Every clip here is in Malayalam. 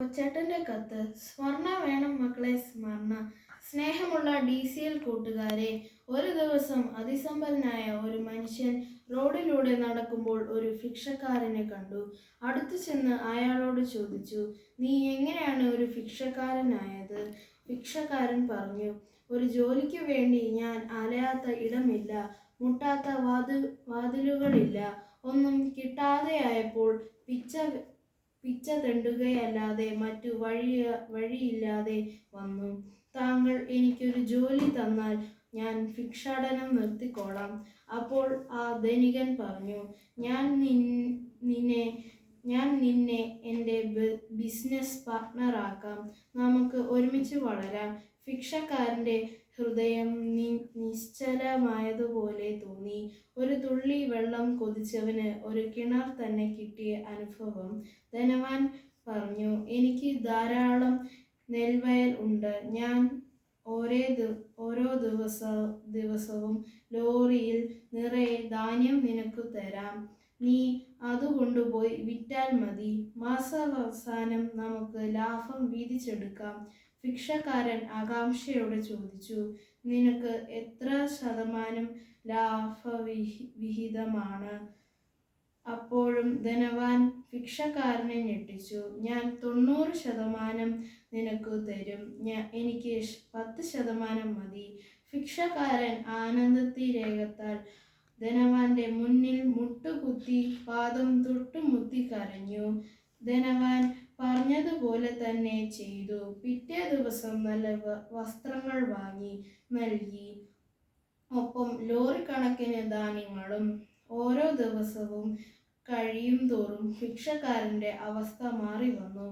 കൊച്ചേട്ടൻ്റെ കത്ത്. സ്മരണ വേണം മക്കളെ, സ്മരണ. സ്നേഹമുള്ള DCL കൂട്ടുകാരെ, ഒരു ദിവസം അതിസമ്പന്നനായ ഒരു മനുഷ്യൻ റോഡിലൂടെ നടക്കുമ്പോൾ ഒരു ഭിക്ഷക്കാരനെ കണ്ടു. അടുത്തു ചെന്ന് അയാളോട് ചോദിച്ചു, നീ എങ്ങനെയാണ് ഒരു ഭിക്ഷക്കാരനായത്? ഭിക്ഷക്കാരൻ പറഞ്ഞു, ഒരു ജോലിക്ക് വേണ്ടി ഞാൻ അലയാത്ത ഇടമില്ല, മുട്ടാത്ത വാതിലുകളില്ല. ഒന്നും കിട്ടാതെയായപ്പോൾ പിച്ച തെണ്ടുകയല്ലാതെ മറ്റു വഴിയില്ലാതെ വന്നു. താങ്കൾ എനിക്കൊരു ജോലി തന്നാൽ ഞാൻ ഭിക്ഷാടനം നിർത്തിക്കോളാം. അപ്പോൾ ആ ധനികൻ പറഞ്ഞു, ഞാൻ നിന്നെ എൻ്റെ ബിസിനസ് പാർട്ട്ണറാക്കാം. നമുക്ക് ഒരുമിച്ച് വളരാം. ഭിക്ഷക്കാരൻ്റെ ഹൃദയം നിശ്ചലമായതുപോലെ തോന്നി. ഒരു തുള്ളി വെള്ളം കൊതിച്ചവന് ഒരു കിണർ തന്നെ കിട്ടിയ അനുഭവം. ധനവാൻ പറഞ്ഞു, എനിക്ക് ധാരാളം നെൽവയൽ ഉണ്ട്. ഞാൻ ഓരോ ദിവസവും ലോറിയിൽ നിറയെ ധാന്യം നിനക്ക് തരാം. നീ അതുകൊണ്ടുപോയി വിറ്റാൽ മതി. മാസാവസാനം നമുക്ക് ലാഭം വീതിച്ചെടുക്കാം. ഭിക്ഷക്കാരൻ ആകാംക്ഷയോടെ ചോദിച്ചു, നിനക്ക് എത്ര ശതമാനം ലാഭവിഹിതമാണ്? അപ്പോഴും ധനവാൻ ഭിക്ഷക്കാരനെ ഞെട്ടിച്ചു. ഞാൻ 90% നിനക്ക് തരും. എനിക്ക് 10% മതി. ഭിക്ഷക്കാരൻ ആനന്ദത്തിരേകത്താൽ ധനവാന്റെ മുന്നിൽ മുട്ടുകുത്തി പാദം തൊട്ടുമുത്തി കരഞ്ഞു. ധനവാൻ പറഞ്ഞതുപോലെ തന്നെ ചെയ്തു. പിറ്റേ ദിവസം നല്ല വസ്ത്രങ്ങൾ വാങ്ങി നൽകി, ഒപ്പം ലോറി കണക്കിന് ധാന്യങ്ങളും. ഓരോ ദിവസവും കഴിയും തോറും ഭിക്ഷക്കാരൻ്റെ അവസ്ഥ മാറി വന്നു.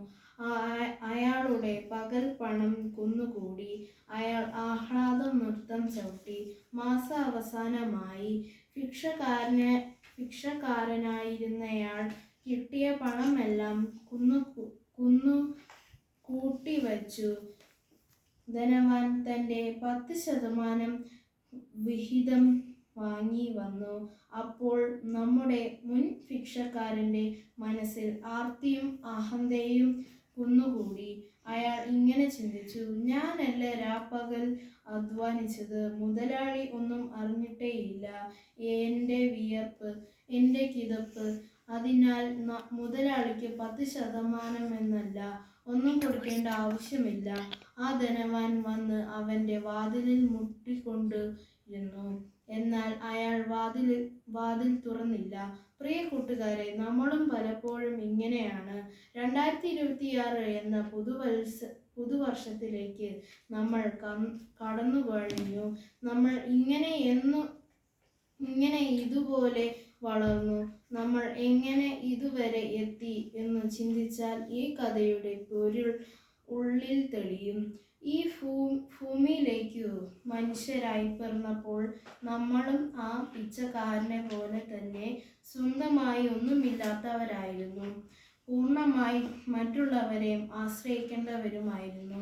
അയാളുടെ പകൽ പണം കുന്നുകൂടി. അയാൾ ആഹ്ലാദ നൃത്തം ചവിട്ടി. മാസാവസാനമായി ഭിക്ഷക്കാരനായിരുന്നയാൾ കിട്ടിയ പണമെല്ലാം കുന്നു കൂട്ടിവച്ചു. ധനവാൻ തൻ്റെ 10% വിഹിതം വാങ്ങി വന്നു. അപ്പോൾ നമ്മുടെ മുൻ ഭിക്ഷക്കാരൻ്റെ മനസ്സിൽ ആർത്തിയും അഹന്തയും കുന്നുകൂടി. അയാൾ ഇങ്ങനെ ചിന്തിച്ചു, ഞാനല്ലേ രാപ്പകൽ അധ്വാനിച്ചത്? മുതലാളി ഒന്നും അറിഞ്ഞിട്ടേയില്ല. എൻ്റെ വിയർപ്പ്, എൻ്റെ കിതപ്പ്. അതിനാൽ മുതലാളിക്ക് 10% എന്നല്ല, ഒന്നും കൊടുക്കേണ്ട ആവശ്യമില്ല. ആ ധനവാൻ വന്ന് അവൻ്റെ വാതിലിൽ മുട്ടിക്കൊണ്ടിരുന്നു. എന്നാൽ അയാൾ വാതിൽ തുറന്നില്ല. പ്രിയ കൂട്ടുകാരെ, നമ്മളും പലപ്പോഴും ഇങ്ങനെയാണ്. 2026 എന്ന പുതുവർഷത്തിലേക്ക് നമ്മൾ കടന്നു കഴിഞ്ഞു. നമ്മൾ ഇങ്ങനെ ഇതുപോലെ വളർന്നു. നമ്മൾ എങ്ങനെ ഇതുവരെ എത്തി എന്ന് ചിന്തിച്ചാൽ ഈ കഥയുടെ പൊരുൾ ഉള്ളിൽ തെളിയും. ഈ ഭൂമിയിലേക്ക് മനുഷ്യരായി പിറന്നപ്പോൾ നമ്മളും ആ പിച്ചക്കാരനെ പോലെ തന്നെ സ്വന്തമായി ഒന്നുമില്ലാത്തവരായിരുന്നു. പൂർണ്ണമായി മറ്റുള്ളവരെ ആശ്രയിക്കേണ്ടവരുമായിരുന്നു.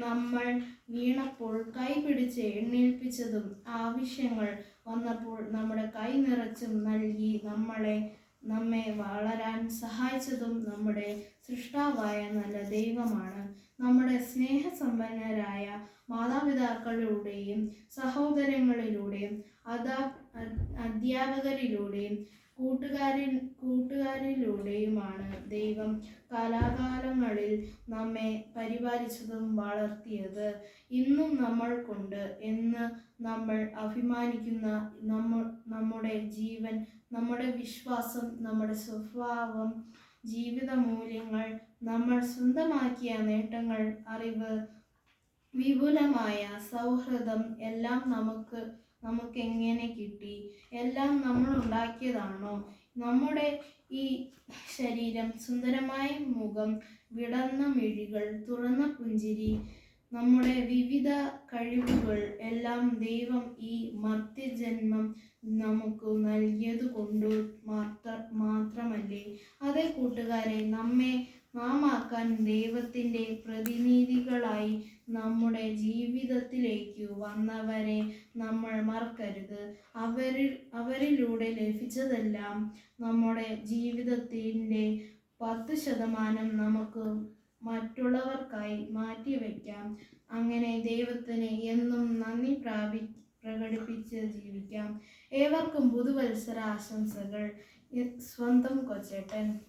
നമ്മൾ വീണപ്പോൾ കൈപിടിച്ച് എഴുന്നേൽപ്പിച്ചതും ആവശ്യങ്ങൾ വന്നപ്പോൾ നമ്മുടെ കൈ നിറച്ചും നൽകി നമ്മെ വളരാൻ സഹായിച്ചതും നമ്മുടെ സൃഷ്ടാവായ നല്ല ദൈവമാണ്. നമ്മുടെ സ്നേഹസമ്പന്നരായ മാതാപിതാക്കളിലൂടെയും സഹോദരങ്ങളിലൂടെയും അധ്യാപകരിലൂടെയും കൂട്ടുകാരിലൂടെയുമാണ് ദൈവം കാലാകാലങ്ങളിൽ നമ്മെ പരിപാലിച്ചതും വളർത്തിയത്. ഇന്നും നമ്മൾക്കുണ്ട് എന്ന് നമ്മൾ അഭിമാനിക്കുന്ന നമ്മുടെ ജീവൻ, നമ്മുടെ വിശ്വാസം, നമ്മുടെ സ്വഭാവം, ജീവിത മൂല്യങ്ങൾ, നമ്മൾ സ്വന്തമാക്കിയ നേട്ടങ്ങൾ, അറിവ്, വിപുലമായ സൗഹൃദം എല്ലാം നമുക്കെങ്ങനെ കിട്ടി? എല്ലാം നമ്മൾ ഉണ്ടാക്കിയതാണോ? നമ്മുടെ ഈ ശരീരം, സുന്ദരമായ മുഖം, വിടർന്ന മിഴികൾ, തുറന്ന പുഞ്ചിരി, നമ്മുടെ വിവിധ കഴിവുകൾ എല്ലാം ദൈവം ഈ മർത്യജന്മം നമുക്ക് നൽകിയതുകൊണ്ട് മാത്രമല്ലേ? അതേ കൂട്ടുകാരെ, നാം ആക്കാൻ ദൈവത്തിൻ്റെ പ്രതിനിധികളായി നമ്മുടെ ജീവിതത്തിലേക്ക് വന്നവരെ നമ്മൾ മറക്കരുത്. അവരിലൂടെ ലഭിച്ചതെല്ലാം നമ്മുടെ ജീവിതത്തിൻ്റെ 10% നമുക്ക് മറ്റുള്ളവർക്കായി മാറ്റിവെക്കാം. അങ്ങനെ ദൈവത്തിന് എന്നും നന്ദി പ്രകടിപ്പിച്ച് ജീവിക്കാം. ഏവർക്കും പുതുവത്സര ആശംസകൾ. സ്വന്തം കൊച്ചേട്ടൻ.